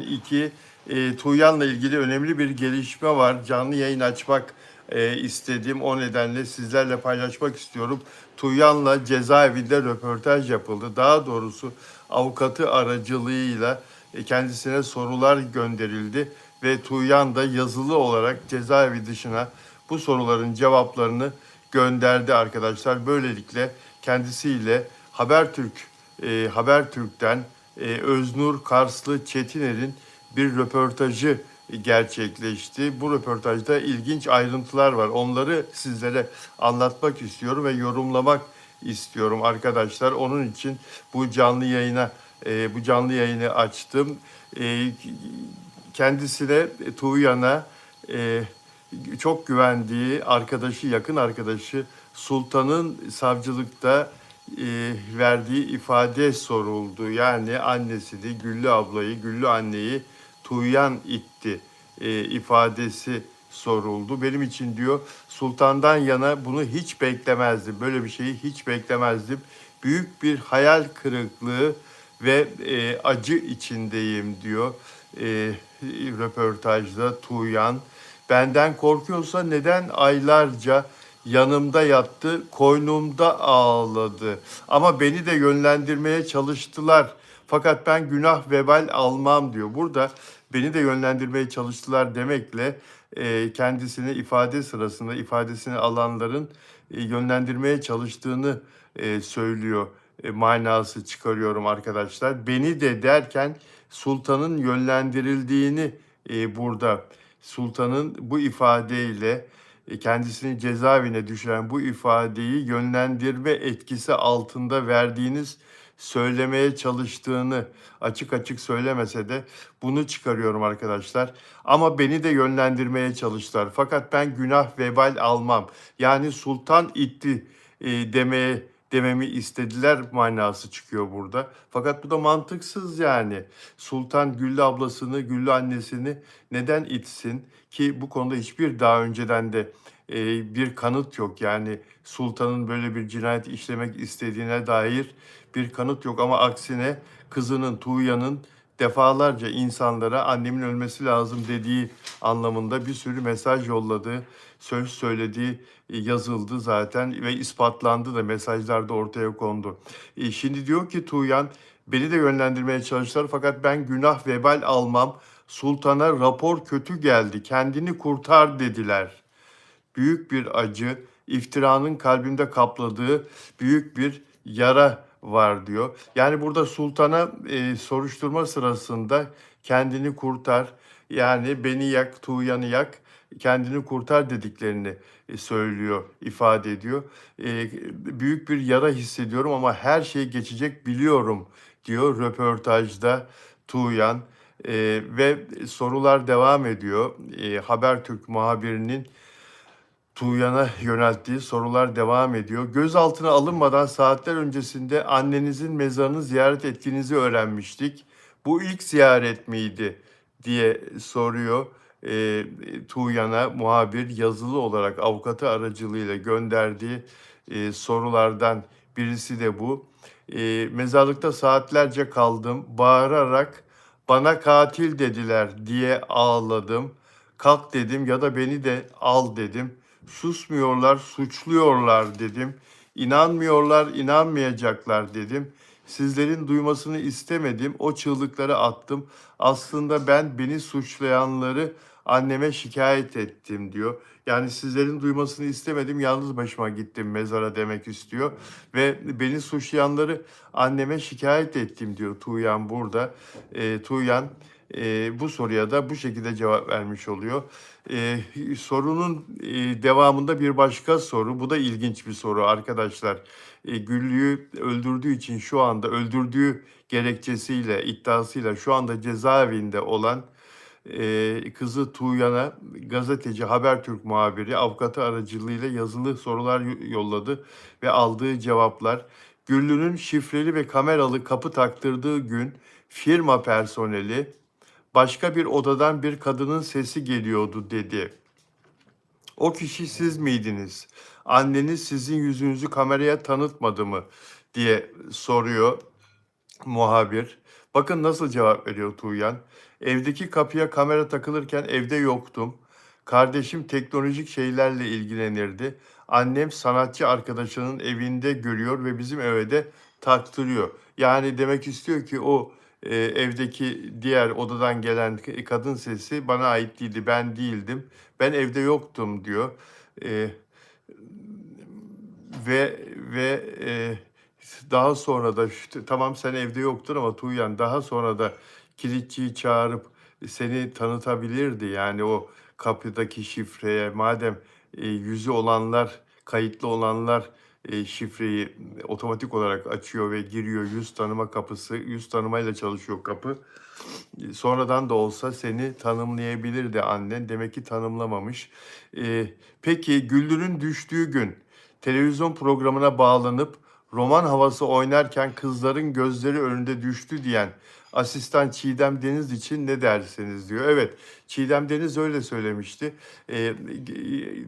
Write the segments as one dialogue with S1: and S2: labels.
S1: İki, Tuğyan'la ilgili önemli bir gelişme var. Canlı yayın açmak istedim. O nedenle sizlerle paylaşmak istiyorum. Tuğyan'la cezaevinde röportaj yapıldı. Daha doğrusu avukatı aracılığıyla kendisine sorular gönderildi ve Tuğyan da yazılı olarak cezaevi dışına bu soruların cevaplarını gönderdi arkadaşlar. Böylelikle kendisiyle Habertürk'ten Öznur Karslı Çetiner'in bir röportajı gerçekleşti. Bu röportajda ilginç ayrıntılar var. Onları sizlere anlatmak istiyorum ve yorumlamak istiyorum arkadaşlar. Onun için bu canlı yayını açtım. Kendisine Tuğyan'a çok güvendiği arkadaşı, yakın arkadaşı Sultan'ın savcılıkta verdiği ifade soruldu. Yani annesini, Güllü ablayı, Güllü anneyi Tuğyan itti ifadesi soruldu. Benim için diyor Sultan'dan yana bunu hiç beklemezdim. Böyle bir şeyi hiç beklemezdim. Büyük bir hayal kırıklığı ve acı içindeyim diyor röportajda Tuğyan. Benden korkuyorsa neden aylarca yanımda yattı, koynumda ağladı. Ama beni de yönlendirmeye çalıştılar. Fakat ben günah vebal almam diyor. Burada beni de yönlendirmeye çalıştılar demekle kendisini ifade sırasında ifadesini alanların yönlendirmeye çalıştığını söylüyor. Manası çıkarıyorum arkadaşlar. Beni de derken sultanın yönlendirildiğini burada sultanın bu ifadeyle kendisini cezaevine düşüren bu ifadeyi yönlendirme etkisi altında verdiğiniz söylemeye çalıştığını açık açık söylemese de bunu çıkarıyorum arkadaşlar. Ama beni de yönlendirmeye çalıştılar. Fakat ben günah vebal almam. Yani sultan itti dememi istediler manası çıkıyor burada. Fakat bu da mantıksız yani. Sultan Güllü ablasını, Güllü annesini neden itsin ki bu konuda hiçbir daha önceden de bir kanıt yok. Yani sultanın böyle bir cinayet işlemek istediğine dair bir kanıt yok ama aksine kızının Tuğya'nın defalarca insanlara annemin ölmesi lazım dediği anlamında bir sürü mesaj yolladığı, söz söylediği yazıldı zaten ve ispatlandı da mesajlarda ortaya kondu. Şimdi diyor ki Tuğyan beni de yönlendirmeye çalıştılar fakat ben günah vebal almam. Sultana rapor kötü geldi. Kendini kurtar dediler. Büyük bir acı, iftiranın kalbimde kapladığı büyük bir yara var diyor. Yani burada sultana soruşturma sırasında kendini kurtar, yani beni yak, Tuğyan'ı yak, kendini kurtar dediklerini söylüyor, ifade ediyor. Büyük bir yara hissediyorum ama her şey geçecek biliyorum diyor röportajda Tuğyan. Ve sorular devam ediyor. Habertürk muhabirinin Tuğyan'a yönelttiği sorular devam ediyor. Gözaltına alınmadan saatler öncesinde annenizin mezarını ziyaret ettiğinizi öğrenmiştik. Bu ilk ziyaret miydi diye soruyor Tuğyan'a muhabir yazılı olarak avukatı aracılığıyla gönderdiği sorulardan birisi de bu. Mezarlıkta saatlerce kaldım. Bağırarak bana katil dediler diye ağladım. Kalk dedim ya da beni de al dedim. Susmuyorlar, suçluyorlar dedim. İnanmıyorlar, inanmayacaklar dedim. Sizlerin duymasını istemedim. O çığlıkları attım. Aslında ben beni suçlayanları anneme şikayet ettim diyor. Yani sizlerin duymasını istemedim. Yalnız başıma gittim mezara demek istiyor. Ve beni suçlayanları anneme şikayet ettim diyor Tuğyan burada. Tuğyan bu soruya da bu şekilde cevap vermiş oluyor. Sorunun devamında bir başka soru. Bu da ilginç bir soru arkadaşlar. Güllü'yü öldürdüğü için şu anda öldürdüğü gerekçesiyle, iddiasıyla şu anda cezaevinde olan kızı Tuğyan'a gazeteci Habertürk muhabiri avukatı aracılığıyla yazılı sorular yolladı ve aldığı cevaplar Güllü'nün şifreli ve kameralı kapı taktırdığı gün firma personeli başka bir odadan bir kadının sesi geliyordu dedi. O kişi siz miydiniz? Anneniz sizin yüzünüzü kameraya tanıtmadı mı diye soruyor muhabir. Bakın nasıl cevap veriyor Tuğyan. Evdeki kapıya kamera takılırken evde yoktum. Kardeşim teknolojik şeylerle ilgilenirdi. Annem sanatçı arkadaşının evinde görüyor ve bizim eve de taktırıyor. Yani demek istiyor ki o evdeki diğer odadan gelen kadın sesi bana ait değildi, ben değildim. Ben evde yoktum diyor. E, ve daha sonra da işte, tamam sen evde yoktun ama Tuğyan daha sonra da kilitçiyi çağırıp seni tanıtabilirdi. Yani o kapıdaki şifreye madem yüzü olanlar, kayıtlı olanlar şifreyi otomatik olarak açıyor ve giriyor. Yüz tanıma kapısı, yüz tanımayla çalışıyor kapı. Sonradan da olsa seni tanımlayabilirdi annen. Demek ki tanımlamamış. Peki Güldür'ün düştüğü gün televizyon programına bağlanıp roman havası oynarken kızların gözleri önünde düştü diyen asistan Çiğdem Deniz için ne dersiniz diyor. Evet, Çiğdem Deniz öyle söylemişti.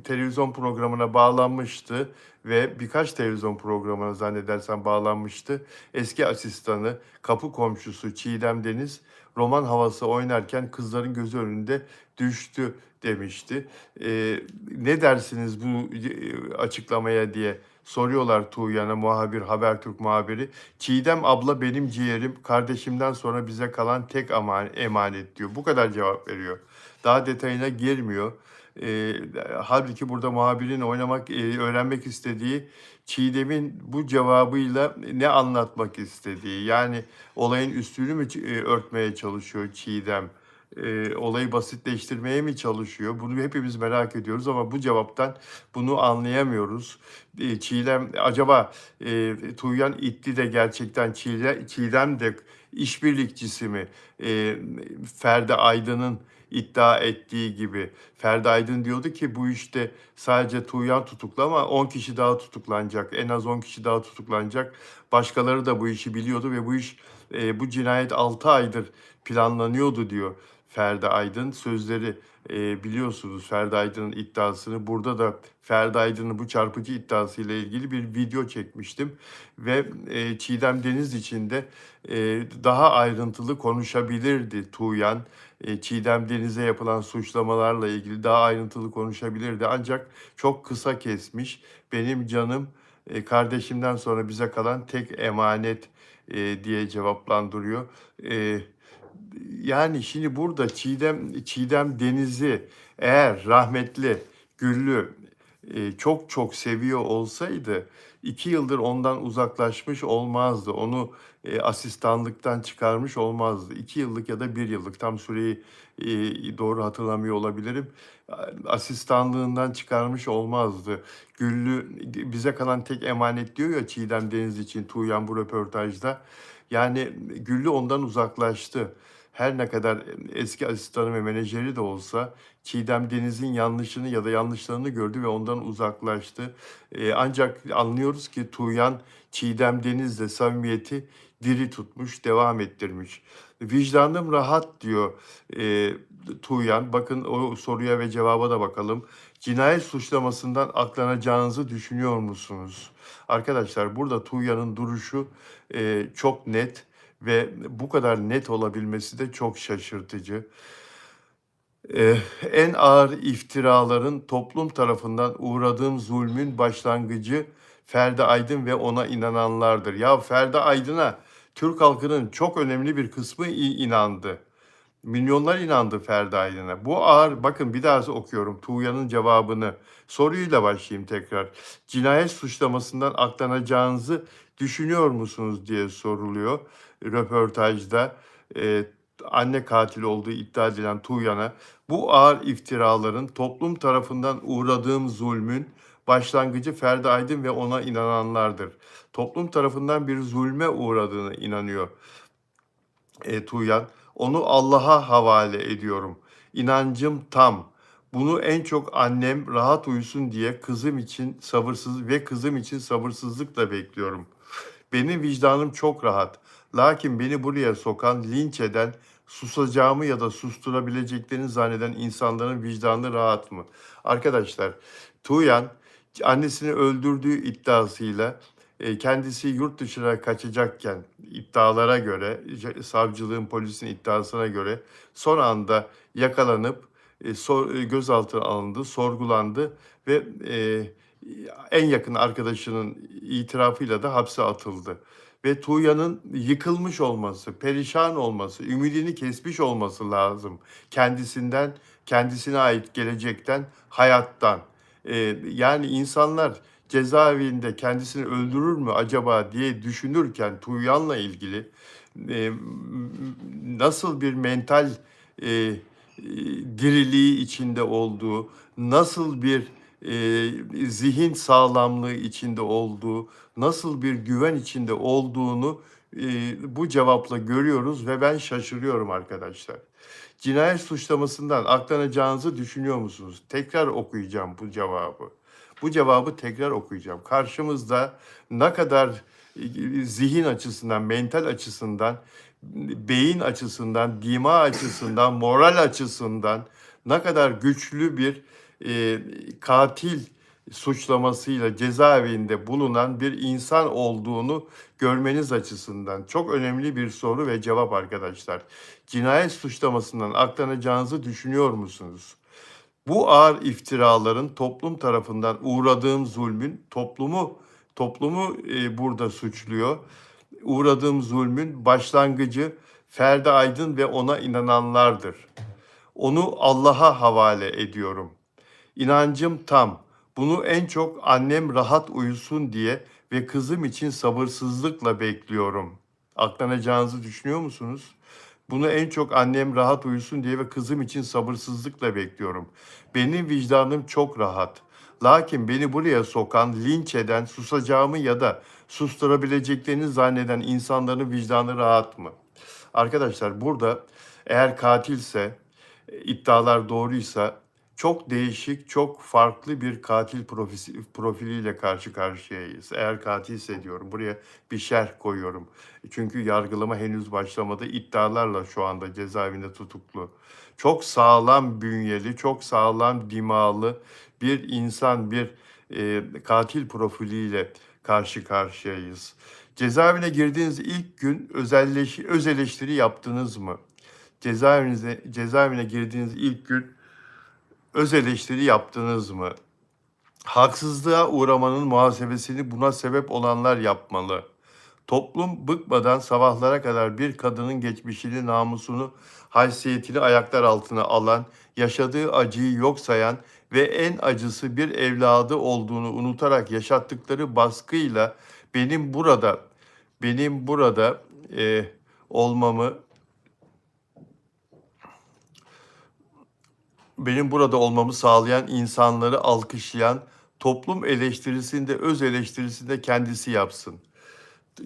S1: Televizyon programına bağlanmıştı ve birkaç televizyon programına zannedersem bağlanmıştı. Eski asistanı, kapı komşusu Çiğdem Deniz roman havası oynarken kızların gözü önünde düştü demişti. Ne dersiniz bu açıklamaya diye soruyorlar Tuğyan'a muhabir, Habertürk muhabiri. Çiğdem abla benim ciğerim, kardeşimden sonra bize kalan tek emanet diyor. Bu kadar cevap veriyor. Daha detayına girmiyor. Halbuki burada muhabirin öğrenmek istediği Çiğdem'in bu cevabıyla ne anlatmak istediği. Yani olayın üstünü mü örtmeye çalışıyor Çiğdem? Olayı basitleştirmeye mi çalışıyor? Bunu hepimiz merak ediyoruz ama bu cevaptan bunu anlayamıyoruz. Çiğdem acaba Tuğyan İtli de gerçekten Çiğdem de işbirlikçisi mi? Ferdi Aydın'ın iddia ettiği gibi. Ferdi Aydın diyordu ki bu işte sadece Tuğyan tutuklu ama 10 kişi daha tutuklanacak. En az 10 kişi daha tutuklanacak. Başkaları da bu işi biliyordu ve bu cinayet 6 aydır planlanıyordu diyor Ferdi Aydın. Sözleri biliyorsunuz Ferdi Aydın'ın iddiasını. Burada da Ferdi Aydın'ın bu çarpıcı iddiasıyla ilgili bir video çekmiştim. Ve Çiğdem Deniz için de daha ayrıntılı konuşabilirdi Tuğyan. Çiğdem Deniz'e yapılan suçlamalarla ilgili daha ayrıntılı konuşabilirdi. Ancak çok kısa kesmiş. Benim canım kardeşimden sonra bize kalan tek emanet diye cevaplandırıyor. Yani şimdi burada Çiğdem Deniz'i eğer rahmetli Güllü çok çok seviyor olsaydı 2 yıldır ondan uzaklaşmış olmazdı. Onu asistanlıktan çıkarmış olmazdı. 2 yıllık ya da 1 yıllık tam süreyi doğru hatırlamıyor olabilirim. Asistanlığından çıkarmış olmazdı. Güllü bize kalan tek emanet diyor ya Çiğdem Deniz için Tuğyan bu röportajda. Yani Güllü ondan uzaklaştı. Her ne kadar eski asistanı ve menajeri de olsa Çiğdem Deniz'in yanlışını ya da yanlışlarını gördü ve ondan uzaklaştı. Ancak anlıyoruz ki Tuğyan Çiğdem Deniz'le samimiyeti diri tutmuş, devam ettirmiş. Vicdanım rahat diyor Tuğyan. Bakın o soruya ve cevaba da bakalım. Cinayet suçlamasından aklanacağınızı düşünüyor musunuz? Arkadaşlar burada Tuğyan'ın duruşu çok net ve bu kadar net olabilmesi de çok şaşırtıcı. En ağır iftiraların toplum tarafından uğradığım zulmün başlangıcı Ferdi Aydın ve ona inananlardır. Ya Ferdi Aydın'a Türk halkının çok önemli bir kısmı inandı. Milyonlar inandı Ferdi Aydın'a. Bu ağır, bakın bir daha okuyorum Tuğyan'ın cevabını. Soruyla başlayayım tekrar. Cinayet suçlamasından aklanacağınızı düşünüyor musunuz diye soruluyor röportajda. Anne katili olduğu iddia edilen Tuğyan'a bu ağır iftiraların toplum tarafından uğradığım zulmün başlangıcı Ferdi Aydın ve ona inananlardır. Toplum tarafından bir zulme uğradığını inanıyor Tuğyan. Onu Allah'a havale ediyorum. İnancım tam. Bunu en çok annem rahat uyusun diye kızım için sabırsızlıkla bekliyorum. Benim vicdanım çok rahat. Lakin beni buraya sokan, linç eden, susacağımı ya da susturabileceklerini zanneden insanların vicdanı rahat mı? Arkadaşlar, Tuğyan annesini öldürdüğü iddiasıyla kendisi yurt dışına kaçacakken iddialara göre, savcılığın, polisin iddiasına göre son anda yakalanıp gözaltına alındı, sorgulandı ve en yakın arkadaşının itirafıyla da hapse atıldı. Ve Tuğya'nın yıkılmış olması, perişan olması, ümidini kesmiş olması lazım. Kendisinden, kendisine ait gelecekten, hayattan. Yani insanlar cezaevinde kendisini öldürür mü acaba diye düşünürken Tuğyan'la ilgili e, nasıl bir mental e, diriliği içinde olduğu, nasıl bir zihin sağlamlığı içinde olduğu, nasıl bir güven içinde olduğunu bu cevapla görüyoruz ve ben şaşırıyorum arkadaşlar. Cinayet suçlamasından aklanacağınızı düşünüyor musunuz? Tekrar okuyacağım bu cevabı. Bu cevabı tekrar okuyacağım. Karşımızda ne kadar zihin açısından, mental açısından, beyin açısından, dima açısından, moral açısından ne kadar güçlü bir katil suçlamasıyla cezaevinde bulunan bir insan olduğunu görmeniz açısından çok önemli bir soru ve cevap arkadaşlar. Cinayet suçlamasından aklanacağınızı düşünüyor musunuz? Bu ağır iftiraların toplum tarafından uğradığım zulmün toplumu burada suçluyor. Uğradığım zulmün başlangıcı Ferdi Aydın ve ona inananlardır. Onu Allah'a havale ediyorum. İnancım tam. Bunu en çok annem rahat uyusun diye ve kızım için sabırsızlıkla bekliyorum. Aklanacağınızı düşünüyor musunuz? Bunu en çok annem rahat uyusun diye ve kızım için sabırsızlıkla bekliyorum. Benim vicdanım çok rahat. Lakin beni buraya sokan, linç eden, susacağımı ya da susturabileceklerini zanneden insanların vicdanı rahat mı? Arkadaşlar burada eğer katilse, iddialar doğruysa çok değişik, çok farklı bir katil profiliyle karşı karşıyayız. Eğer katilse diyorum, buraya bir şerh koyuyorum. Çünkü yargılama henüz başlamadı. İddialarla şu anda cezaevinde tutuklu. Çok sağlam bünyeli, çok sağlam dimalı bir insan, bir katil profiliyle karşı karşıyayız. Cezaevine girdiğiniz ilk gün öz eleştiri yaptınız mı? Cezaevine girdiğiniz ilk gün öz eleştiri yaptınız mı? Haksızlığa uğramanın muhasebesini buna sebep olanlar yapmalı. Toplum bıkmadan sabahlara kadar bir kadının geçmişini, namusunu, haysiyetini ayaklar altına alan, yaşadığı acıyı yok sayan ve en acısı bir evladı olduğunu unutarak yaşattıkları baskıyla benim burada olmamı benim burada olmamı sağlayan insanları alkışlayan toplum eleştirisinde, öz eleştirisinde kendisi yapsın.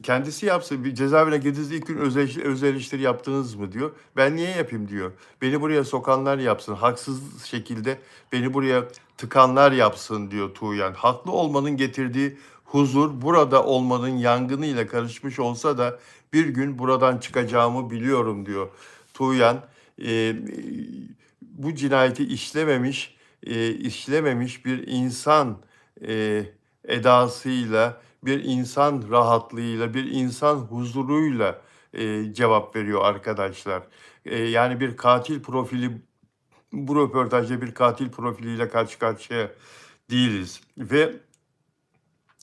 S1: Kendisi yapsın. Bir cezaevine girdiğiniz ilk gün öz eleştiri yaptınız mı diyor. Ben niye yapayım diyor. Beni buraya sokanlar yapsın. Haksız şekilde beni buraya tıkanlar yapsın diyor Tuğyan. Haklı olmanın getirdiği huzur burada olmanın yangınıyla karışmış olsa da bir gün buradan çıkacağımı biliyorum diyor Tuğyan. Ee, Bu cinayeti işlememiş bir insan edasıyla, bir insan rahatlığıyla, bir insan huzuruyla cevap veriyor arkadaşlar. Yani bir katil profili, bu röportajda bir katil profiliyle karşı karşıya değiliz. Ve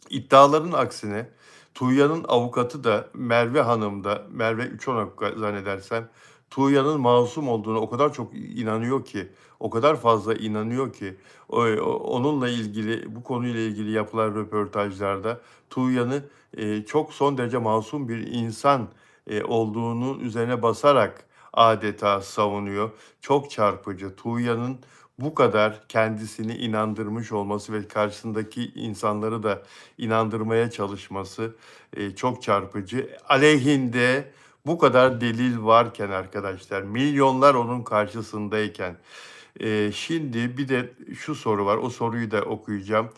S1: iddiaların aksine Tuğya'nın avukatı da Merve Hanım da, Merve Üçonak zannedersem, Tuğya'nın masum olduğunu o kadar çok inanıyor ki, o kadar fazla inanıyor ki, onunla ilgili, bu konuyla ilgili yapılan röportajlarda Tuğya'nı çok son derece masum bir insan olduğunun üzerine basarak adeta savunuyor. Çok çarpıcı. Tuğya'nın bu kadar kendisini inandırmış olması ve karşısındaki insanları da inandırmaya çalışması çok çarpıcı. Aleyhinde bu kadar delil varken arkadaşlar, milyonlar onun karşısındayken, şimdi bir de şu soru var, o soruyu da okuyacağım.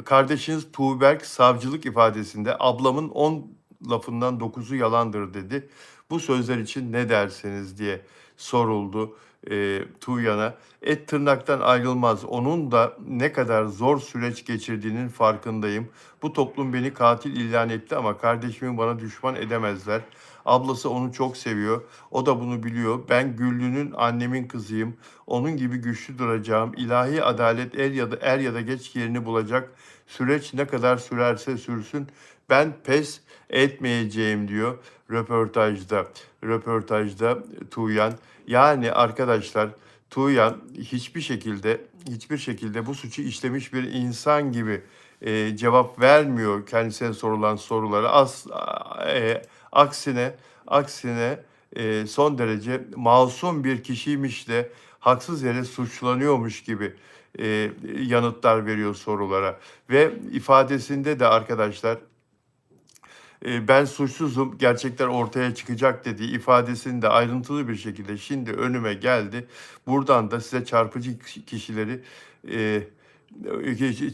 S1: Kardeşiniz Tuğberk savcılık ifadesinde ablamın 10 lafından 9'u yalandır dedi. Bu sözler için ne dersiniz diye soruldu Tuğyan'a. Et tırnaktan ayrılmaz. Onun da ne kadar zor süreç geçirdiğinin farkındayım. Bu toplum beni katil ilan etti ama kardeşimi bana düşman edemezler. Ablası onu çok seviyor. O da bunu biliyor. Ben Güllü'nün annemin kızıyım. Onun gibi güçlü duracağım. İlahi adalet er ya da geç yerini bulacak. Süreç ne kadar sürerse sürsün ben pes etmeyeceğim diyor röportajda Tuğyan. Yani arkadaşlar Tuğyan hiçbir şekilde bu suçu işlemiş bir insan gibi cevap vermiyor kendisine sorulan sorulara. Aksine aksine son derece masum bir kişiymiş de haksız yere suçlanıyormuş gibi yanıtlar veriyor sorulara. Ve ifadesinde de arkadaşlar ben suçsuzum, gerçekler ortaya çıkacak dediği ifadesini de ayrıntılı bir şekilde şimdi önüme geldi. Buradan da size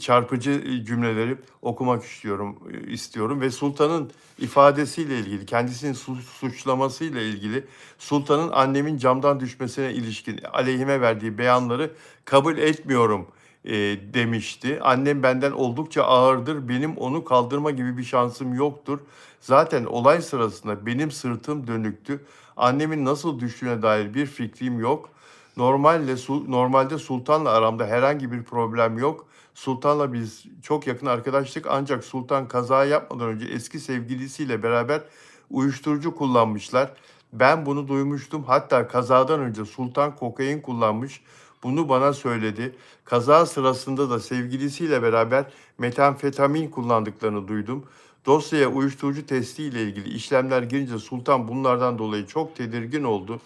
S1: çarpıcı cümleleri okumak istiyorum ve Sultan'ın ifadesiyle ilgili, kendisini suçlamasıyla ilgili Sultan'ın annemin camdan düşmesine ilişkin aleyhime verdiği beyanları kabul etmiyorum demişti. Annem benden oldukça ağırdır. Benim onu kaldırma gibi bir şansım yoktur. Zaten olay sırasında benim sırtım dönüktü. Annemin nasıl düştüğüne dair bir fikrim yok. Normalde Sultan'la aramda herhangi bir problem yok. Sultan'la biz çok yakın arkadaştık ancak Sultan kaza yapmadan önce eski sevgilisiyle beraber uyuşturucu kullanmışlar. Ben bunu duymuştum. Hatta kazadan önce Sultan kokain kullanmış. Bunu bana söyledi. Kaza sırasında da sevgilisiyle beraber metamfetamin kullandıklarını duydum. Dosyaya uyuşturucu testi ile ilgili işlemler girince Sultan bunlardan dolayı çok tedirgin oldu.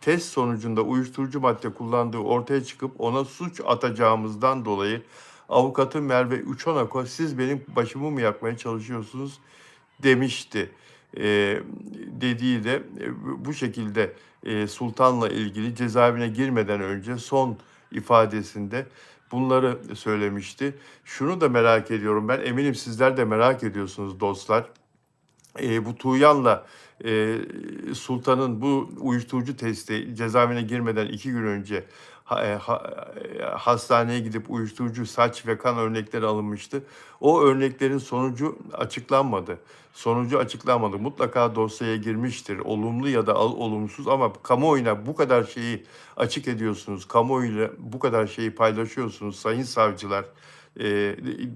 S1: Test sonucunda uyuşturucu madde kullandığı ortaya çıkıp ona suç atacağımızdan dolayı avukatım Merve Uçonako siz benim başımı mı yakmaya çalışıyorsunuz demişti. Dediği de bu şekilde Sultan'la ilgili cezaevine girmeden önce son ifadesinde bunları söylemişti. Şunu da merak ediyorum ben, eminim sizler de merak ediyorsunuz dostlar. Bu Tuğyan'la Sultan'ın bu uyuşturucu testi cezaevine girmeden 2 gün önce hastaneye gidip uyuşturucu saç ve kan örnekleri alınmıştı. O örneklerin sonucu açıklanmadı. Mutlaka dosyaya girmiştir. Olumlu ya da olumsuz ama kamuoyuna bu kadar şeyi açık ediyorsunuz. Kamuoyuyla bu kadar şeyi paylaşıyorsunuz sayın savcılar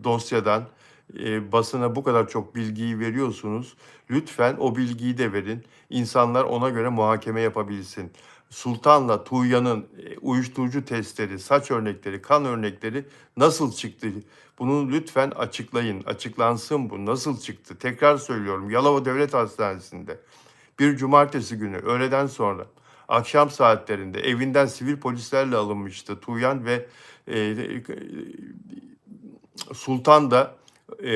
S1: dosyadan. Basına bu kadar çok bilgiyi veriyorsunuz. Lütfen o bilgiyi de verin. İnsanlar ona göre muhakeme yapabilsin. Sultan'la Tuğyan'ın uyuşturucu testleri, saç örnekleri, kan örnekleri nasıl çıktı? Bunu lütfen açıklayın. Açıklansın bu. Nasıl çıktı? Tekrar söylüyorum. Yalova Devlet Hastanesi'nde bir cumartesi günü öğleden sonra akşam saatlerinde evinden sivil polislerle alınmıştı Tuğyan ve Sultan da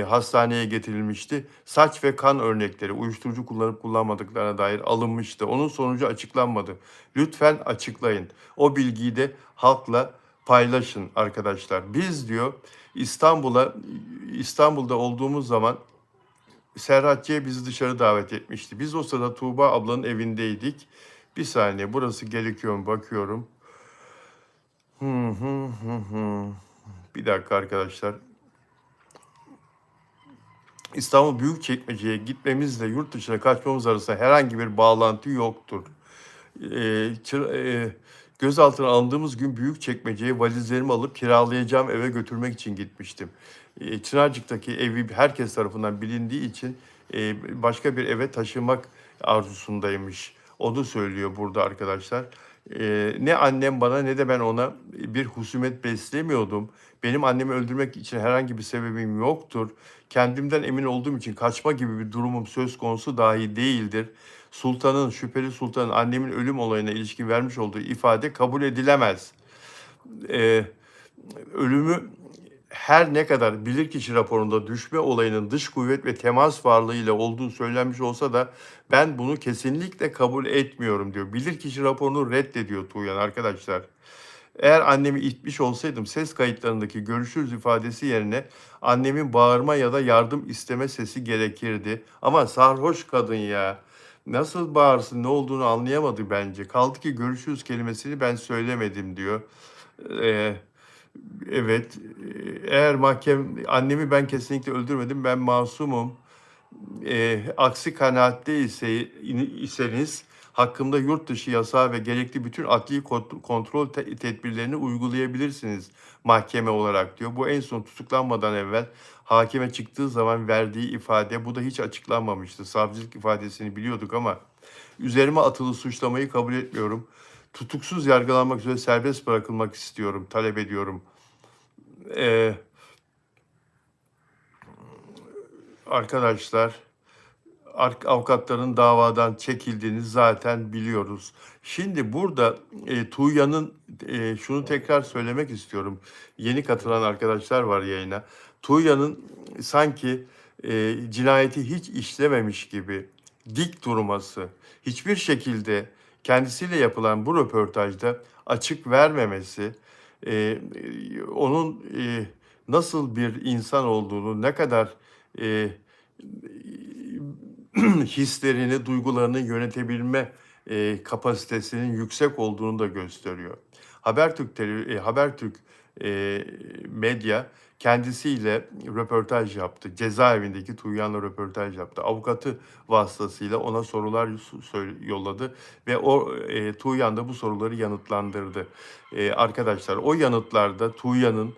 S1: hastaneye getirilmişti. Saç ve kan örnekleri uyuşturucu kullanıp kullanmadıklarına dair alınmıştı. Onun sonucu açıklanmadı. Lütfen açıklayın. O bilgiyi de halkla paylaşın arkadaşlar. Biz diyor İstanbul'da olduğumuz zaman Serhatçı'ya bizi dışarı davet etmişti. Biz o sırada Tuğba ablanın evindeydik. Bir saniye, burası gerekiyor mu bakıyorum. Bir dakika arkadaşlar. İstanbul Büyükçekmece'ye gitmemizle yurt dışına kaçmamız arasında herhangi bir bağlantı yoktur. Gözaltına alındığımız gün Büyükçekmece'ye valizlerimi alıp kiralayacağım eve götürmek için gitmiştim. Çınarcık'taki evi herkes tarafından bilindiği için başka bir eve taşımak arzusundaymış. Onu söylüyor burada arkadaşlar. Ne annem bana ne de ben ona bir husumet beslemiyordum. Benim annemi öldürmek için herhangi bir sebebim yoktur. Kendimden emin olduğum için kaçma gibi bir durumum söz konusu dahi değildir. Şüpheli Sultan'ın annemin ölüm olayına ilişkin vermiş olduğu ifade kabul edilemez. Ölümü her ne kadar bilirkişi raporunda düşme olayının dış kuvvet ve temas varlığı ile olduğu söylenmiş olsa da ben bunu kesinlikle kabul etmiyorum diyor. Bilirkişi raporunu reddediyor Tuğyan arkadaşlar. Eğer annemi itmiş olsaydım ses kayıtlarındaki görüşürüz ifadesi yerine annemin bağırma ya da yardım isteme sesi gerekirdi. Ama sarhoş kadın ya. Nasıl bağırsın, ne olduğunu anlayamadı bence. Kaldı ki görüşürüz kelimesini ben söylemedim diyor. Eee, evet, eğer annemi ben kesinlikle öldürmedim, ben masumum. Aksi kanaatte iseniz hakkımda yurt dışı yasağı ve gerekli bütün adli kontrol tedbirlerini uygulayabilirsiniz mahkeme olarak diyor. Bu en son tutuklanmadan evvel hakime çıktığı zaman verdiği ifade. Bu da hiç açıklanmamıştı. Savcılık ifadesini biliyorduk ama üzerime atılı suçlamayı kabul etmiyorum. Tutuksuz yargılanmak üzere serbest bırakılmak istiyorum, talep ediyorum. Ee, Arkadaşlar, avukatların davadan çekildiğini zaten biliyoruz. Şimdi burada Tuğya'nın şunu tekrar söylemek istiyorum. Yeni katılan arkadaşlar var yayına. Tuğya'nın sanki cinayeti hiç işlememiş gibi dik durması, hiçbir şekilde kendisiyle yapılan bu röportajda açık vermemesi, onun nasıl bir insan olduğunu, ne kadar e, hislerini, duygularını yönetebilme kapasitesinin yüksek olduğunu da gösteriyor. Habertürk medya kendisiyle röportaj yaptı. Cezaevindeki Tuğyan'la röportaj yaptı. Avukatı vasıtasıyla ona sorular yolladı ve Tuğyan da bu soruları yanıtlandırdı. Arkadaşlar, o yanıtlarda Tuğyan'ın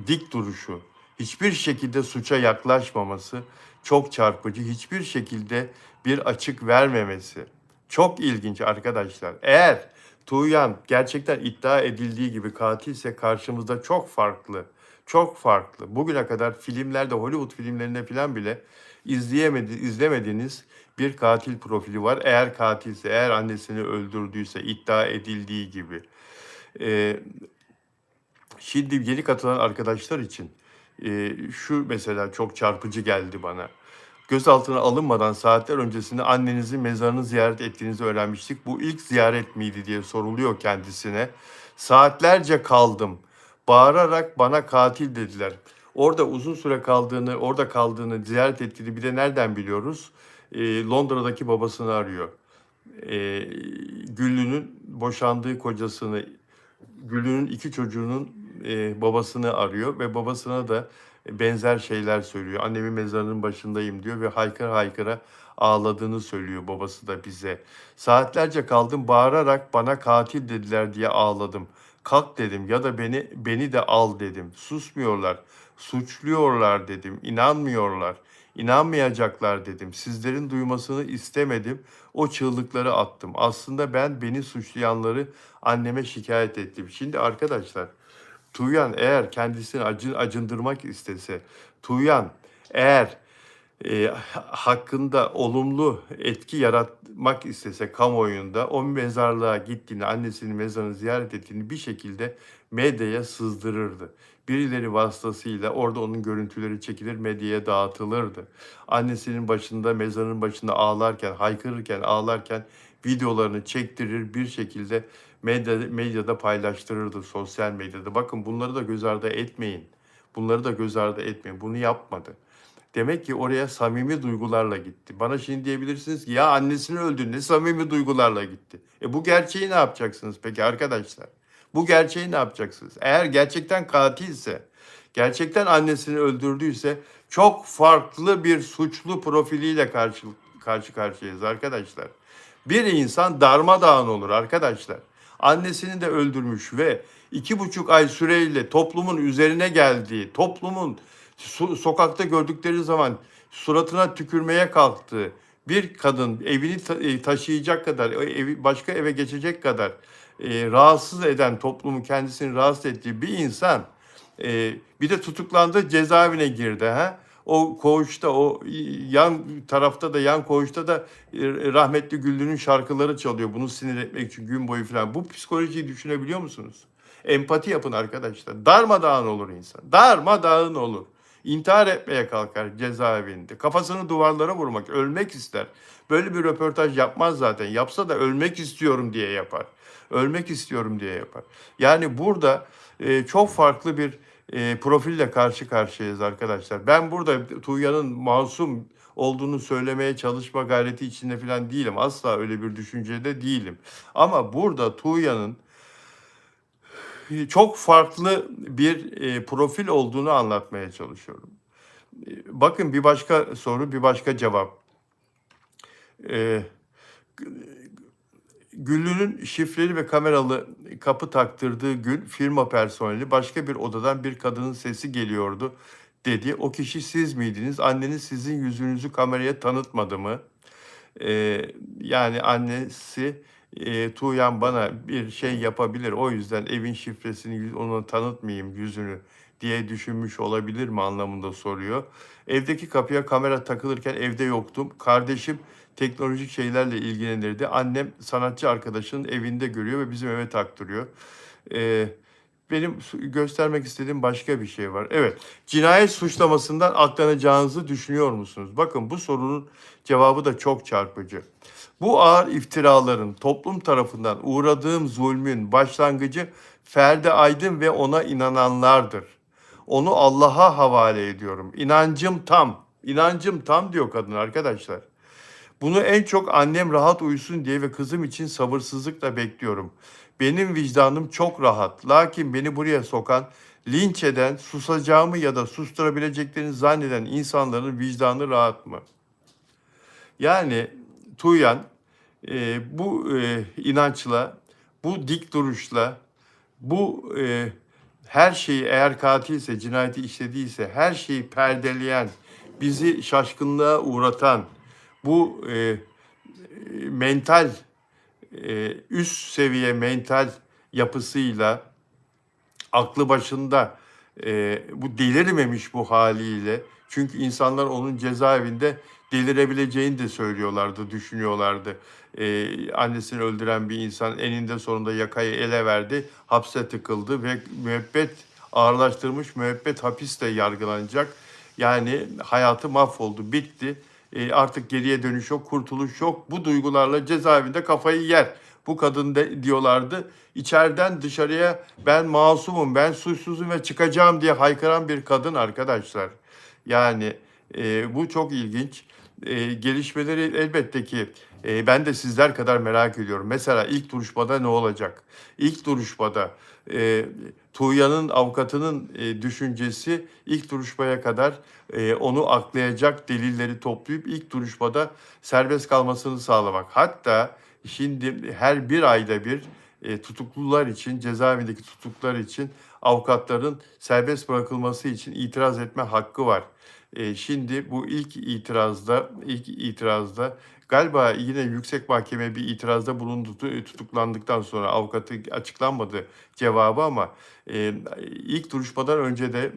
S1: dik duruşu, hiçbir şekilde suça yaklaşmaması çok çarpıcı, hiçbir şekilde bir açık vermemesi. Çok ilginç arkadaşlar. Eğer Tuğyan gerçekten iddia edildiği gibi katilse karşımızda çok farklı, çok farklı. Bugüne kadar filmlerde, Hollywood filmlerinde falan bile izlemediğiniz bir katil profili var. Eğer katilse, eğer annesini öldürdüyse, iddia edildiği gibi. Ee, Şimdi yeni katılan arkadaşlar için şu mesela çok çarpıcı geldi bana. Gözaltına alınmadan saatler öncesinde annenizin mezarını ziyaret ettiğinizi öğrenmiştik. Bu ilk ziyaret miydi diye soruluyor kendisine. Saatlerce kaldım. Bağırarak bana katil dediler. Orada uzun süre orada kaldığını, ziyaret ettiğini bir de nereden biliyoruz? Londra'daki babasını arıyor. Güllü'nün boşandığı kocasını, Güllü'nün iki çocuğunun babasını arıyor ve babasına da benzer şeyler söylüyor. Annemin mezarının başındayım diyor ve haykıra haykıra ağladığını söylüyor babası da bize. Saatlerce kaldım, bağırarak bana katil dediler diye ağladım. Kalk dedim ya da beni de al dedim. Susmuyorlar, suçluyorlar dedim. İnanmıyorlar. İnanmayacaklar dedim. Sizlerin duymasını istemedim. O çığlıkları attım. Aslında beni suçlayanları anneme şikayet ettim. Şimdi arkadaşlar, Tuğyan eğer kendisini acındırmak istese, Tuğyan eğer hakkında olumlu etki yaratmak istese kamuoyunda, o mezarlığa gittiğini, annesinin mezarını ziyaret ettiğini bir şekilde medyaya sızdırırdı. Birileri vasıtasıyla orada onun görüntüleri çekilir, medyaya dağıtılırdı. Annesinin başında, mezarının başında ağlarken, haykırırken, ağlarken videolarını çektirir, bir şekilde medyada paylaştırırdı, sosyal medyada. Bakın, bunları da göz ardı etmeyin. Bunları da göz ardı etmeyin. Bunu yapmadı. Demek ki oraya samimi duygularla gitti. Bana şimdi diyebilirsiniz ki ya annesini öldü, ne samimi duygularla gitti. Bu gerçeği ne yapacaksınız peki arkadaşlar? Bu gerçeği ne yapacaksınız? Eğer gerçekten katilse, gerçekten annesini öldürdüyse çok farklı bir suçlu profiliyle karşı karşıyayız arkadaşlar. Bir insan darmadağın olur arkadaşlar. Annesini de öldürmüş ve 2,5 ay süreyle toplumun üzerine geldiği, toplumun sokakta gördükleri zaman suratına tükürmeye kalktığı bir kadın, evini taşıyacak kadar, başka eve geçecek kadar rahatsız eden, toplumun kendisini rahatsız ettiği bir insan bir de tutuklandı, cezaevine girdi. Ha? O koğuşta, o yan tarafta da, yan koğuşta da rahmetli Güllü'nün şarkıları çalıyor. Bunu sinir etmek için gün boyu falan. Bu psikolojiyi düşünebiliyor musunuz? Empati yapın arkadaşlar. Darmadağın olur insan. Darmadağın olur. İntihar etmeye kalkar cezaevinde. Kafasını duvarlara vurmak, ölmek ister. Böyle bir röportaj yapmaz zaten. Yapsa da ölmek istiyorum diye yapar. Ölmek istiyorum diye yapar. Yani burada çok farklı bir profille karşı karşıyayız arkadaşlar. Ben burada Tuğya'nın masum olduğunu söylemeye çalışma gayreti içinde falan değilim. Asla öyle bir düşüncede değilim. Ama burada Tuğya'nın çok farklı bir profil olduğunu anlatmaya çalışıyorum. Bakın bir başka soru, bir başka cevap. E, Güllü'nün şifreli ve kameralı kapı taktırdığı gün firma personeli başka bir odadan bir kadının sesi geliyordu dedi. O kişi siz miydiniz? Anneniz sizin yüzünüzü kameraya tanıtmadı mı? Yani annesi Tuğyan bana bir şey yapabilir. O yüzden evin şifresini ona tanıtmayayım yüzünü diye düşünmüş olabilir mi anlamında soruyor. Evdeki kapıya kamera takılırken evde yoktum. Kardeşim teknolojik şeylerle ilgilenirdi. Annem sanatçı arkadaşının evinde görüyor ve bizim eve taktırıyor. Ee, Benim göstermek istediğim başka bir şey var. Evet, cinayet suçlamasından aklanacağınızı düşünüyor musunuz? Bakın bu sorunun cevabı da çok çarpıcı. Bu ağır iftiraların toplum tarafından uğradığım zulmün başlangıcı Ferdi Aydın ve ona inananlardır. Onu Allah'a havale ediyorum. İnancım tam. İnancım tam diyor kadın arkadaşlar. Bunu en çok annem rahat uyusun diye ve kızım için sabırsızlıkla bekliyorum. Benim vicdanım çok rahat. Lakin beni buraya sokan, linç eden, susacağımı ya da susturabileceklerini zanneden insanların vicdanı rahat mı? Yani Tuğyan bu inançla, bu dik duruşla, bu her şeyi eğer katilse, cinayeti işlediyse her şeyi perdeleyen, bizi şaşkınlığa uğratan, bu mental, üst seviye mental yapısıyla, aklı başında, bu delirmemiş bu haliyle, çünkü insanlar onun cezaevinde delirebileceğini de söylüyorlardı, düşünüyorlardı. Annesini öldüren bir insan eninde sonunda yakayı ele verdi, hapse tıkıldı ve müebbet ağırlaştırılmış müebbet hapiste yargılanacak. Yani hayatı mahvoldu, bitti. Artık geriye dönüş yok, kurtuluş yok. Bu duygularla cezaevinde kafayı yer. Bu kadın de diyorlardı. İçeriden dışarıya ben masumum, ben suçsuzum ve çıkacağım diye haykıran bir kadın arkadaşlar. Yani bu çok ilginç. Gelişmeleri elbette ki ben de sizler kadar merak ediyorum. Mesela ilk duruşmada ne olacak? İlk duruşmada Tuğya'nın avukatının düşüncesi ilk duruşmaya kadar onu aklayacak delilleri toplayıp ilk duruşmada serbest kalmasını sağlamak. Hatta şimdi her bir ayda bir tutuklular için, cezaevindeki tutuklular için avukatların serbest bırakılması için itiraz etme hakkı var. Şimdi bu ilk itirazda galiba yine yüksek mahkeme bir itirazda bulundu, tutuklandıktan sonra avukatı açıklanmadı cevabı ama ilk duruşmadan önce de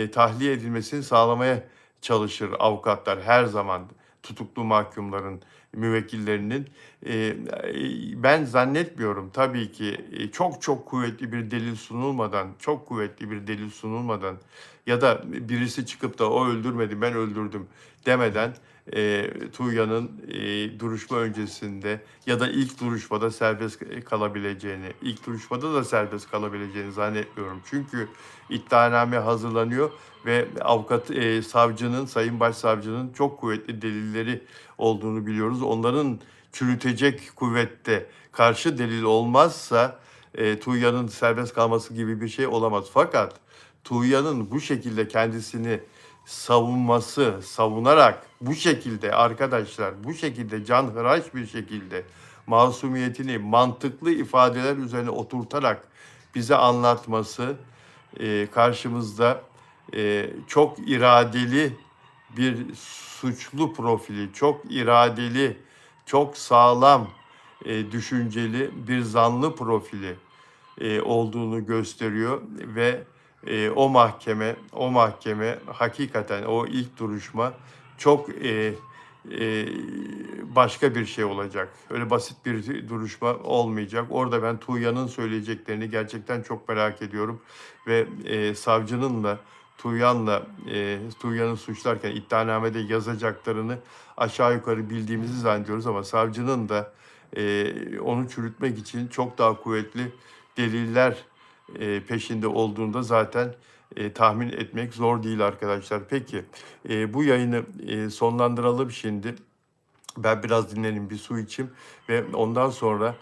S1: tahliye edilmesini sağlamaya çalışır avukatlar her zaman tutuklu mahkumların müvekkillerinin. Ben zannetmiyorum tabii ki çok çok kuvvetli bir delil sunulmadan, çok kuvvetli bir delil sunulmadan ya da birisi çıkıp da o öldürmedi ben öldürdüm demeden Tuğya'nın duruşma öncesinde ya da ilk duruşmada serbest kalabileceğini, ilk duruşmada da serbest kalabileceğini zannetmiyorum. Çünkü iddianame hazırlanıyor ve avukat, savcının, sayın başsavcının çok kuvvetli delilleri olduğunu biliyoruz. Onların çürütecek kuvvette karşı delil olmazsa Tuğya'nın serbest kalması gibi bir şey olamaz. Fakat Tuğya'nın bu şekilde kendisini savunması, savunarak bu şekilde arkadaşlar, bu şekilde canhıraş bir şekilde masumiyetini mantıklı ifadeler üzerine oturtarak bize anlatması karşımızda çok iradeli bir suçlu profili, çok iradeli, çok sağlam, düşünceli bir zanlı profili olduğunu gösteriyor ve o mahkeme hakikaten o ilk duruşma çok başka bir şey olacak. Öyle basit bir duruşma olmayacak. Orada ben Tuğya'nın söyleyeceklerini gerçekten çok merak ediyorum ve savcının da Tuğya'nı suçlarken iddianamede yazacaklarını aşağı yukarı bildiğimizi zannediyoruz ama savcının da onu çürütmek için çok daha kuvvetli deliller peşinde olduğunda zaten tahmin etmek zor değil arkadaşlar. Peki bu yayını sonlandıralım şimdi. Ben biraz dinleneyim, bir su içeyim ve ondan sonra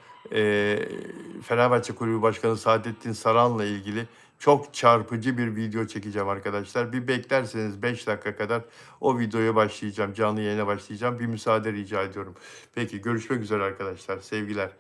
S1: Fenerbahçe Kulübü Başkanı Saadettin Saran'la ilgili çok çarpıcı bir video çekeceğim arkadaşlar. Bir beklerseniz 5 dakika kadar o videoya başlayacağım, canlı yayına başlayacağım. Bir müsaade rica ediyorum. Peki görüşmek üzere arkadaşlar, sevgiler.